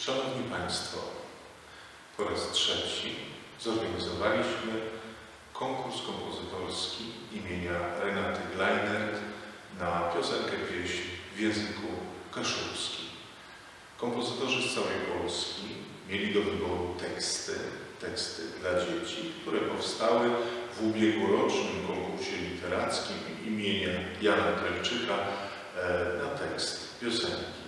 Szanowni Państwo, po raz trzeci zorganizowaliśmy konkurs kompozytorski imienia Renaty Gleinert na piosenkę-pieśń w języku kaszubskim. Kompozytorzy z całej Polski mieli do wyboru teksty dla dzieci, które powstały w ubiegłorocznym konkursie literackim imienia Jana Krajczyka na tekst piosenki.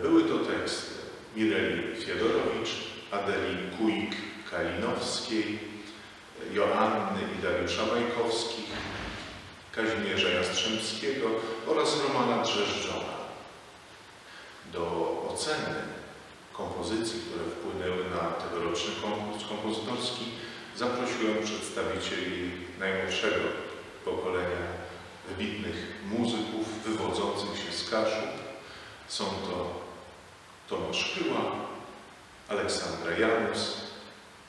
Były to teksty Mireli Fiedorowicz, Adeli Kujik-Kalinowskiej, Joanny i Dariusza Majkowskich, Kazimierza Jastrzębskiego oraz Romana Drzeżdżona. Do oceny kompozycji, które wpłynęły na tegoroczny konkurs kompozytorski, zaprosiłem przedstawicieli najmłodszego pokolenia wybitnych muzyków wywodzących się z Kaszub. Są to Tomasz Pyła, Aleksandra Janus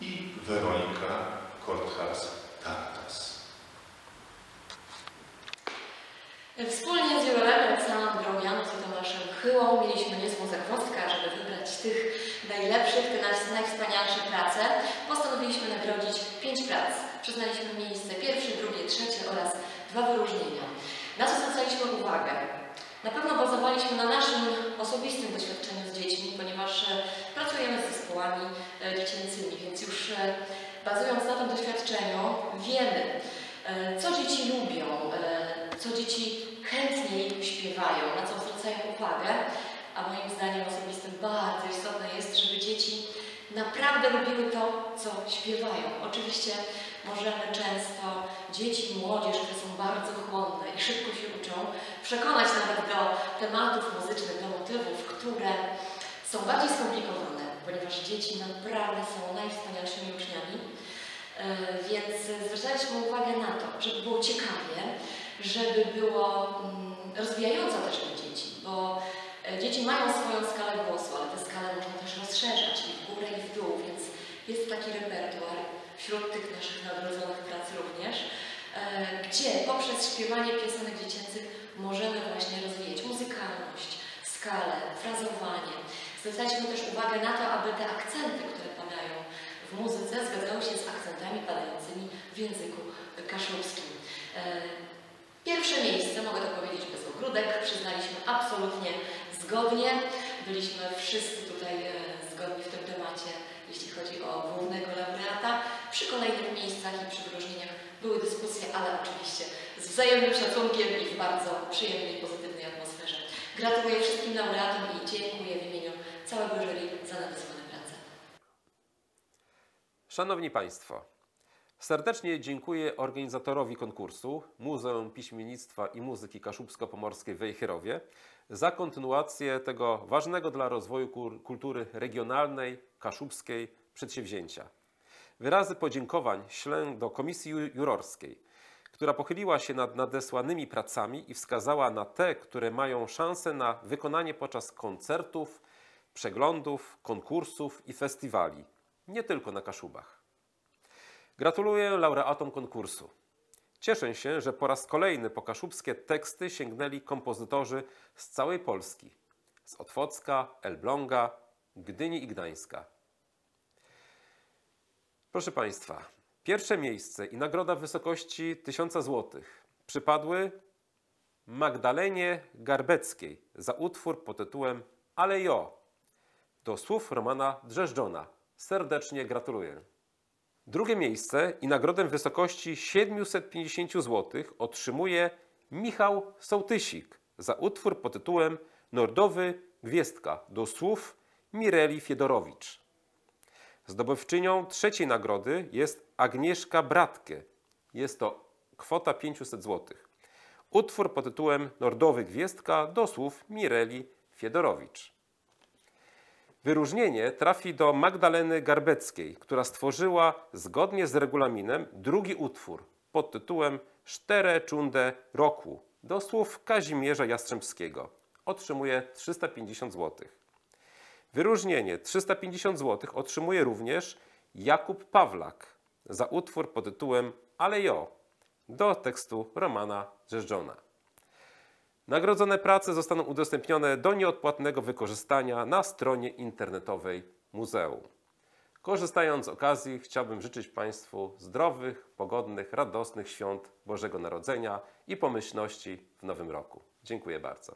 i Weronika Korthas-Tartas. Wspólnie z Jurelem, Aleksandrą Janus i Tomaszem Chyłą mieliśmy niezłą zagwozdkę, żeby wybrać tych najlepszych, te najwspanialsze prace. Postanowiliśmy nagrodzić 5 prac. Przyznaliśmy miejsce pierwsze, drugie, trzecie oraz 2 wyróżnienia. Na co zwracaliśmy uwagę? Na pewno bazowaliśmy na naszym osobistym doświadczeniu z dziećmi, ponieważ pracujemy z zespołami dziecięcymi, więc już bazując na tym doświadczeniu wiemy, co dzieci lubią, co dzieci chętniej śpiewają, na co zwracają uwagę, a moim zdaniem osobistym bardzo istotne jest, żeby dzieci naprawdę lubiły to, co śpiewają. Oczywiście możemy często dzieci i młodzież, które są bardzo chłonne i szybko się uczą, przekonać nawet do tematów muzycznych, do motywów, które są bardziej skomplikowane, ponieważ dzieci naprawdę są najwspanialszymi uczniami. Więc zwracaliśmy uwagę na to, żeby było ciekawie, żeby było rozwijająco też dla dzieci, bo dzieci mają swoją skalę głosu, ale tę skalę można też rozszerzać i w górę i w dół, więc jest taki repertuar wśród tych naszych nadrodzonych prac również, gdzie poprzez śpiewanie piosenek dziecięcych możemy właśnie rozwijać muzykalność, skalę, frazowanie. Zwracaliśmy też uwagę na to, aby te akcenty, które padają w muzyce, zgadzały się z akcentami padającymi w języku kaszubskim. Pierwsze miejsce, mogę to powiedzieć bez ogródek, przyznaliśmy absolutnie zgodnie. Byliśmy wszyscy tutaj zgodni w tym temacie, jeśli chodzi o głównego laureata. Przy kolejnych miejscach i przy wyróżnieniach były dyskusje, ale oczywiście z wzajemnym szacunkiem i w bardzo przyjemnej, pozytywnej atmosferze. Gratuluję wszystkim laureatom i dziękuję w imieniu całego jury za nadesłane prace. Szanowni Państwo, serdecznie dziękuję organizatorowi konkursu Muzeum Piśmiennictwa i Muzyki Kaszubsko-Pomorskiej w Wejherowie za kontynuację tego ważnego dla rozwoju kultury regionalnej, kaszubskiej przedsięwzięcia. Wyrazy podziękowań ślę do Komisji Jurorskiej, która pochyliła się nad nadesłanymi pracami i wskazała na te, które mają szansę na wykonanie podczas koncertów, przeglądów, konkursów i festiwali, nie tylko na Kaszubach. Gratuluję laureatom konkursu. Cieszę się, że po raz kolejny po kaszubskie teksty sięgnęli kompozytorzy z całej Polski, z Otwocka, Elbląga, Gdyni i Gdańska. Proszę Państwa, pierwsze miejsce i nagroda w wysokości 1000 zł przypadły Magdalenie Garbeckiej za utwór pod tytułem Ale jo, do słów Romana Drzeżdżona. Serdecznie gratuluję. Drugie miejsce i nagrodę w wysokości 750 zł otrzymuje Michał Sołtysik za utwór pod tytułem Nordowy Gwiazdka do słów Mireli Fiedorowicz. Zdobywczynią trzeciej nagrody jest Agnieszka Bratkę. Jest to kwota 500 zł. Utwór pod tytułem Nordowy Gwiazdka do słów Mireli Fiedorowicz. Wyróżnienie trafi do Magdaleny Garbeckiej, która stworzyła zgodnie z regulaminem drugi utwór pod tytułem Sztere Czunde Roku do słów Kazimierza Jastrzębskiego. Otrzymuje 350 zł. Wyróżnienie 350 zł otrzymuje również Jakub Pawlak za utwór pod tytułem Ale jo do tekstu Romana Drzeżdżona. Nagrodzone prace zostaną udostępnione do nieodpłatnego wykorzystania na stronie internetowej muzeum. Korzystając z okazji, chciałbym życzyć Państwu zdrowych, pogodnych, radosnych świąt Bożego Narodzenia i pomyślności w nowym roku. Dziękuję bardzo.